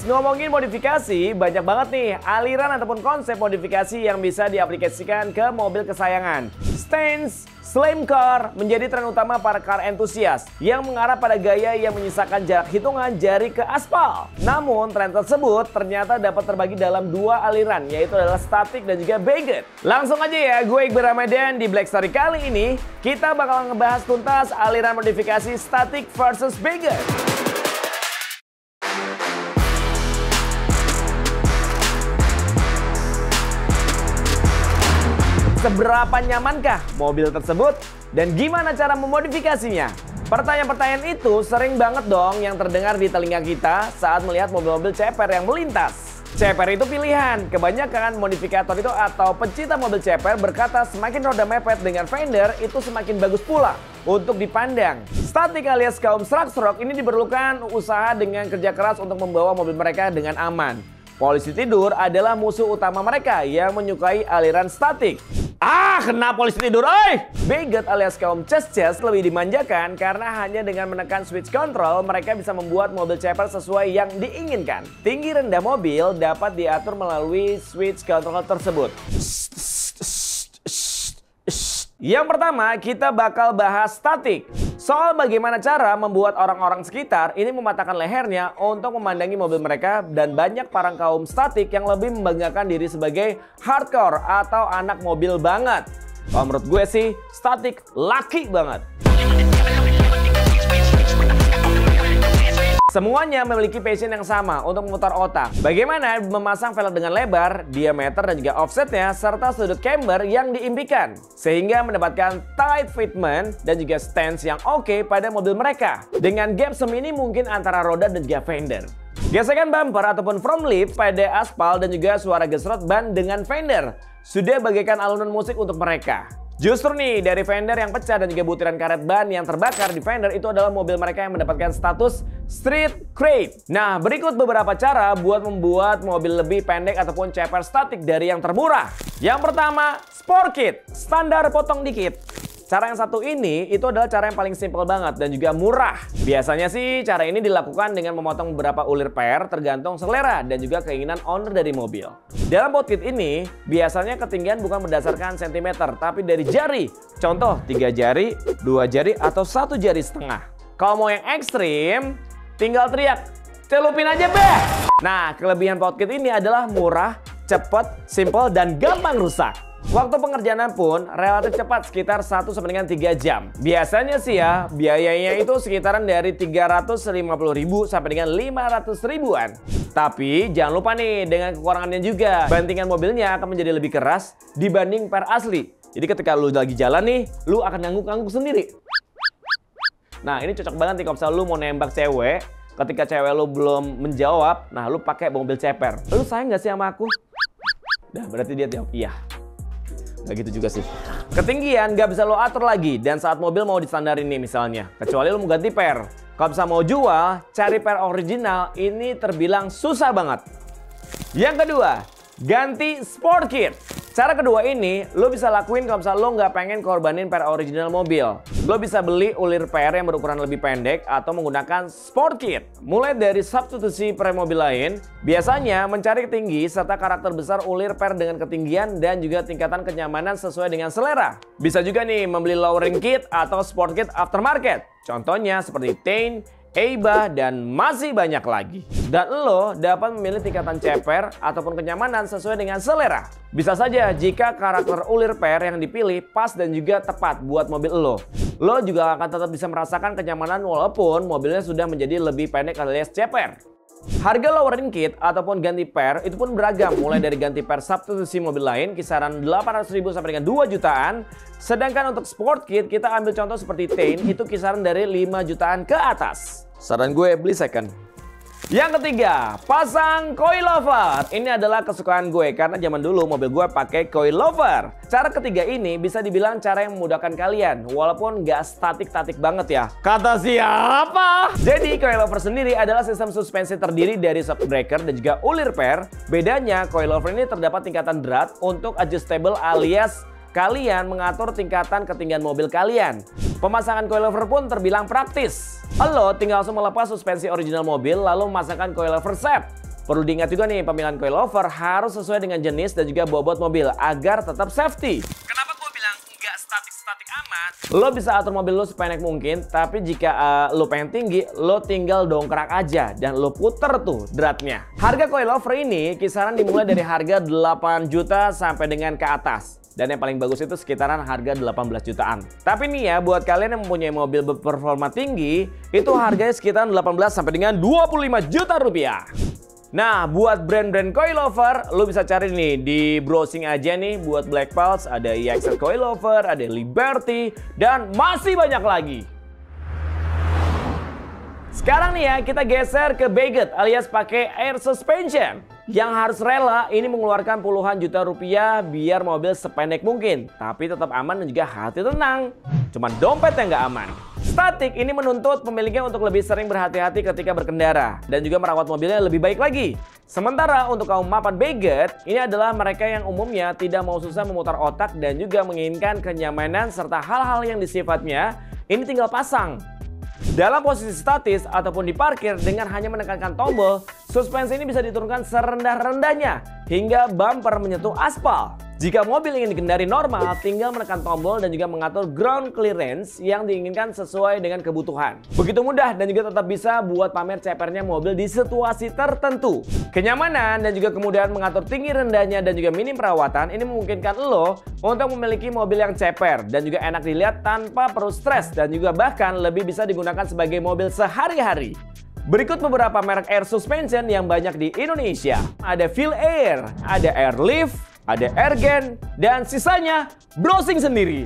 Ngomongin modifikasi, banyak banget nih aliran ataupun konsep modifikasi yang bisa diaplikasikan ke mobil kesayangan. Stance, slam car menjadi tren utama para car entusias yang mengarah pada gaya yang menyisakan jarak hitungan jari ke aspal. Namun tren tersebut ternyata dapat terbagi dalam dua aliran, yaitu adalah static dan juga baguette. Langsung aja ya, gue Iqbal Ramadan. Di Black Story kali ini kita bakal ngebahas tuntas aliran modifikasi static versus baguette. Seberapa nyamankah mobil tersebut dan gimana cara memodifikasinya? Pertanyaan-pertanyaan itu sering banget dong yang terdengar di telinga kita saat melihat mobil-mobil ceper yang melintas. Ceper itu pilihan. Kebanyakan modifikator itu atau pecinta mobil ceper berkata semakin roda mepet dengan fender itu semakin bagus pula untuk dipandang. Static alias kaum struck ini diperlukan usaha dengan kerja keras untuk membawa mobil mereka dengan aman. Polisi tidur adalah musuh utama mereka yang menyukai aliran static. Kena polisi tidur, oi! Baguette alias kaum ces-ces lebih dimanjakan karena hanya dengan menekan switch control mereka bisa membuat mobil ceper sesuai yang diinginkan. Tinggi rendah mobil dapat diatur melalui switch control tersebut. Yang pertama, kita bakal bahas static. Soal bagaimana cara membuat orang-orang sekitar ini mematahkan lehernya untuk memandangi mobil mereka, dan banyak para kaum static yang lebih membanggakan diri sebagai hardcore atau anak mobil banget. Kalau menurut gue sih, static laki banget. Semuanya memiliki passion yang sama untuk memutar otak. Bagaimana memasang velg dengan lebar, diameter dan juga offsetnya, serta sudut camber yang diimpikan. Sehingga mendapatkan tight fitment dan juga stance yang oke pada mobil mereka. Dengan gap semini mungkin antara roda dan juga fender. Gesekan bumper ataupun front lip pada aspal dan juga suara gesrot ban dengan fender sudah bagaikan alunan musik untuk mereka. Justru nih, dari fender yang pecah dan juga butiran karet ban yang terbakar di fender itu adalah mobil mereka yang mendapatkan status street cred. Nah, berikut beberapa cara buat membuat mobil lebih pendek ataupun ceper static dari yang termurah. Yang pertama, sport kit, standar potong dikit. Cara yang satu ini itu adalah cara yang paling simpel banget dan juga murah. Biasanya sih cara ini dilakukan dengan memotong beberapa ulir per tergantung selera dan juga keinginan owner dari mobil. Dalam pot kit ini biasanya ketinggian bukan berdasarkan sentimeter tapi dari jari. Contoh 3 jari, 2 jari atau 1 jari setengah. Kalau mau yang ekstrim tinggal teriak, celupin aja beh. Nah, kelebihan pot kit ini adalah murah, cepet, simple dan gampang rusak. Waktu pengerjaan pun relatif cepat, sekitar 1-3 jam. Biasanya sih ya, biayanya itu sekitaran dari 350.000 sampai dengan 500.000-an. Tapi jangan lupa nih, dengan kekurangannya juga, bantingan mobilnya akan menjadi lebih keras dibanding per asli. Jadi ketika lu lagi jalan nih, lu akan ngangguk-ngangguk sendiri. Nah, ini cocok banget nih kalau misalnya lu mau nembak cewek, ketika cewek lu belum menjawab, nah lu pakai mobil ceper. Lu sayang gak sih sama aku? Nah, berarti dia jawab iya. Gak gitu juga sih. Ketinggian gak bisa lo atur lagi dan saat mobil mau distandarin nih misalnya. Kecuali lo mau ganti per. Kalau bisa mau jual, cari per original ini terbilang susah banget. Yang kedua, ganti sport kit. Cara kedua ini lo bisa lakuin kalau misalnya lo nggak pengen korbanin per original mobil. Lo bisa beli ulir per yang berukuran lebih pendek atau menggunakan sport kit. Mulai dari substitusi per mobil lain, biasanya mencari tinggi serta karakter besar ulir per dengan ketinggian dan juga tingkatan kenyamanan sesuai dengan selera. Bisa juga nih membeli lowering kit atau sport kit aftermarket. Contohnya seperti Tain, Eiba, dan masih banyak lagi. Dan lo dapat memilih tingkatan ceper ataupun kenyamanan sesuai dengan selera. Bisa saja jika karakter ulir per yang dipilih pas dan juga tepat buat mobil lo. Lo juga akan tetap bisa merasakan kenyamanan walaupun mobilnya sudah menjadi lebih pendek alias ceper. Harga lowering kit ataupun ganti per itu pun beragam, mulai dari ganti per substitusi mobil lain kisaran 800.000 sampai dengan 2 jutaan. Sedangkan untuk sport kit kita ambil contoh seperti Tain itu kisaran dari 5 jutaan ke atas. Saran gue beli second. Yang ketiga, pasang coilover. Ini adalah kesukaan gue karena zaman dulu mobil gue pakai coilover. Cara ketiga ini bisa dibilang cara yang memudahkan kalian, walaupun nggak statik-statik banget ya. Kata siapa? Jadi coilover sendiri adalah sistem suspensi terdiri dari shockbreaker dan juga ulir per. Bedanya coilover ini terdapat tingkatan drat untuk adjustable alias kalian mengatur tingkatan ketinggian mobil kalian. Pemasangan coilover pun terbilang praktis. Lo tinggal langsung melepas suspensi original mobil lalu memasangkan coilover set. Perlu diingat juga nih, pemilihan coilover harus sesuai dengan jenis dan juga bobot mobil agar tetap safety. Kenapa gue bilang nggak statik-statik amat? Lo bisa atur mobil lo sependek mungkin, tapi jika lo pengen tinggi, lo tinggal dongkrak aja dan lo puter tuh dratnya. Harga coilover ini kisaran dimulai dari harga 8 juta sampai dengan ke atas. Dan yang paling bagus itu sekitaran harga 18 jutaan. Tapi nih ya, buat kalian yang mempunyai mobil berperforma tinggi, itu harganya sekitaran 18 sampai dengan 25 juta rupiah. Nah, buat brand-brand coilover, lo bisa cari nih di browsing aja nih. Buat Black Pulse, ada EXL coilover, ada Liberty, dan masih banyak lagi. Sekarang nih ya, kita geser ke Baguette alias pakai air suspension. Yang harus rela ini mengeluarkan puluhan juta rupiah biar mobil sependek mungkin. Tapi tetap aman dan juga hati tenang. Cuman dompet yang nggak aman. Statik ini menuntut pemiliknya untuk lebih sering berhati-hati ketika berkendara. Dan juga merawat mobilnya lebih baik lagi. Sementara untuk kaum mapan Baguette, ini adalah mereka yang umumnya tidak mau susah memutar otak dan juga menginginkan kenyamanan serta hal-hal yang sifatnya ini tinggal pasang. Dalam posisi statis ataupun di parkir dengan hanya menekankan tombol, suspensi ini bisa diturunkan serendah-rendahnya hingga bumper menyentuh aspal. Jika mobil ingin dikendari normal, tinggal menekan tombol dan juga mengatur ground clearance yang diinginkan sesuai dengan kebutuhan. Begitu mudah dan juga tetap bisa buat pamer cepernya mobil di situasi tertentu. Kenyamanan dan juga kemudahan mengatur tinggi rendahnya dan juga minim perawatan ini memungkinkan lo untuk memiliki mobil yang ceper dan juga enak dilihat tanpa perlu stres dan juga bahkan lebih bisa digunakan sebagai mobil sehari-hari. Berikut beberapa merek air suspension yang banyak di Indonesia. Ada Feel Air, ada Airlift, ada Ergen, dan sisanya browsing sendiri.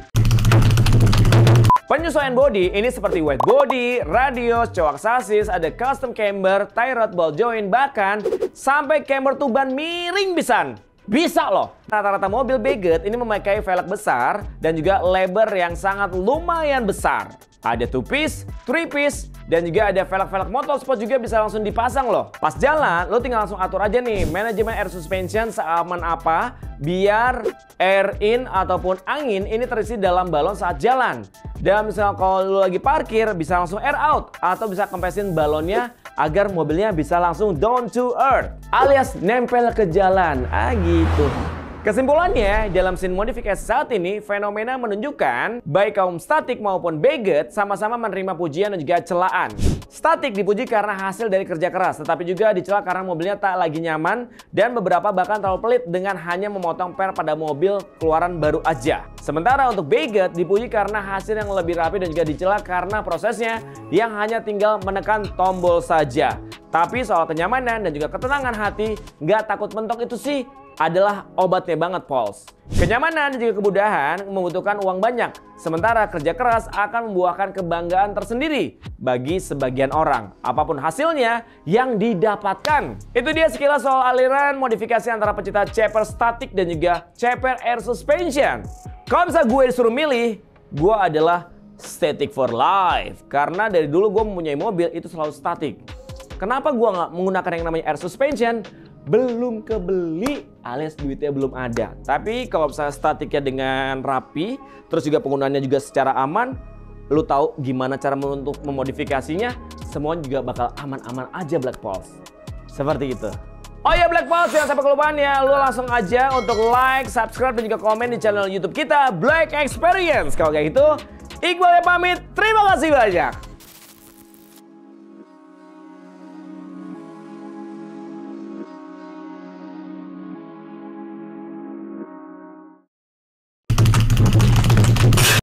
Penyesuaian bodi ini seperti wet body, radius, coak sasis, ada custom camber, tie rod ball joint, bahkan sampai camber tuban miring pisan. Bisa loh. Rata-rata mobil Baguette ini memakai velg besar dan juga lebar yang sangat lumayan besar. Ada 2-piece, 3-piece, dan juga ada velg-velg motorsport juga bisa langsung dipasang loh. Pas jalan, lo tinggal langsung atur aja nih manajemen air suspension seaman apa biar air in ataupun angin ini terisi dalam balon saat jalan. Dan misalnya kalau lo lagi parkir bisa langsung air out atau bisa kempesin balonnya agar mobilnya bisa langsung down to earth alias nempel ke jalan. Gitu. Kesimpulannya, dalam scene modifikasi saat ini, fenomena menunjukkan baik kaum statik maupun Baguette sama-sama menerima pujian dan juga celaan. Statik dipuji karena hasil dari kerja keras, tetapi juga dicela karena mobilnya tak lagi nyaman dan beberapa bahkan terlalu pelit dengan hanya memotong per pada mobil keluaran baru aja. Sementara untuk Baguette dipuji karena hasil yang lebih rapi dan juga dicela karena prosesnya yang hanya tinggal menekan tombol saja. Tapi soal kenyamanan dan juga ketenangan hati, nggak takut mentok itu sih adalah obatnya banget, Pols. Kenyamanan dan juga kemudahan membutuhkan uang banyak, sementara kerja keras akan membuahkan kebanggaan tersendiri bagi sebagian orang. Apapun hasilnya yang didapatkan. Itu dia sekilas soal aliran modifikasi antara pecinta ceper statik dan juga ceper air suspension. Kalau misalnya gue disuruh milih, gue adalah static for life. Karena dari dulu gue mempunyai mobil itu selalu statik. Kenapa gue nggak menggunakan yang namanya air suspension? Belum kebeli alias duitnya belum ada. Tapi kalau misalnya statiknya dengan rapi, terus juga penggunaannya juga secara aman, lu tahu gimana cara untuk memodifikasinya, semuanya juga bakal aman-aman aja Black Pulse. Seperti itu. Oh ya Black Pulse, jangan sampai kelupaan ya, lu langsung aja untuk like, subscribe, dan juga komen di channel YouTube kita Black Experience. Kalau kayak gitu, Iqbal yang pamit, terima kasih banyak.